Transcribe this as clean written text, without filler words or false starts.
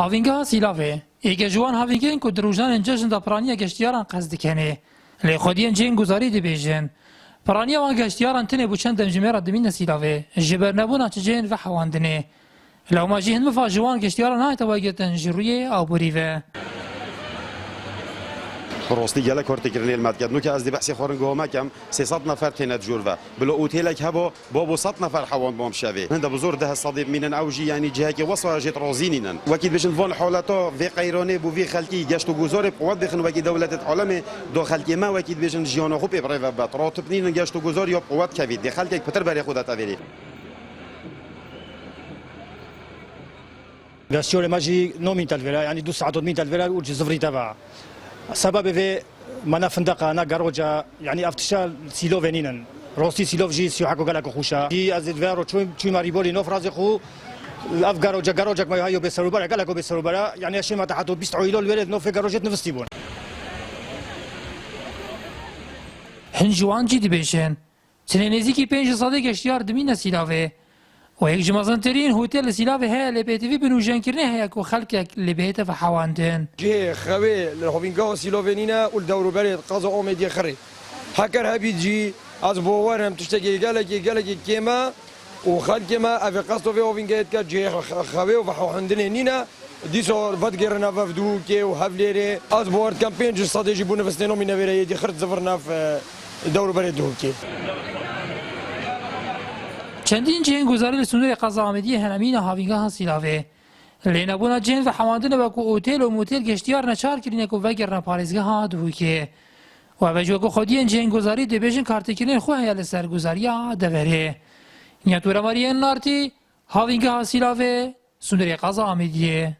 هاوینگا سیلاوه ایک جوان هاوینگین کو دروژان جشن دا پرانیا گشتیاران قصد کنه لی خودین جین گزاری دی بیجن پرانیا وان گشتیاران تنه بو چند جمعه دمین سیلاوه جبر نبونا چجین و حواندنه لو ما جهن مفا جوان گشتیاران های تواجدن جروی او بریوه راستی گله کارت کردن المدت نو که از دی بحث خورنگو ما کم 300 نفر تنت جوروا بلا اوتیلک هبا با 100 نفر حوان بام شوی هند بزرگ ده صدیب مینن اوجی یعنی جهه که وصا جت رازینینن وکید بشن فان حالتا و قیرانه بو وی خلکی گشت و گزار قوت بخن وکید دولت عالم دو خلکی ما وکید بشن جیان خوب ابره و بات راتب نین گشت و گزار یا قوت کوید دی خلک پتر برای خودت اوری گشتیار ماجی 9 تلفلا يعني 2 ساعات و تلفلا وجه زفري تبع سبب في منا فندقه انا جاروجا يعني افتشال سيلو فينينن روسي سيلو جي سيو حكو قالك خوشا دي از فيرو تشوي ماريبولي نوف رازي خو اف جاروجا ما هيو بسروبرا قالك بسروبرا يعني اشي ما تحتو 20 عيلو الولد نوف جاروجت نفستيبون هنجوان جدی بیشن سنینزی 5 ساله گشتیار دمین سیلاوه و یک جمازنترین هتل سیلاوه های لبیتوی بنوجن کرنه های کو خلق لبیت و حواندن جه خوی لهوینگاه سیلوونینا ول دورو برید قضا اومدی خری هکر هبی جی از باورم تشتگی گلکی کیما و خلق ما اف قصدو في هوینگاه که جه خوی و حواندن نینا دیسو ودگرنا وفدو که و هفلیره از باور کمپین جو استراتژی بو نفسنو می نویره دی خرد زفرنا دورو برید دو که چندین جهن گزاری سنور قضا آمدی هنمین هاوینگاه سیلاوه لینبونا جهن و حواندن و کو اوتیل و موتیل گشتیار نچار کرینه کو وگرنا پارزگاه ها دوکه و وجو کو خودین جهن گزاری دبیجن کارتکرین خو هیال سرگزاری دوره نیاتورا مارین نارتی هاوینگاه سیلاوه سنور قضا آمدیه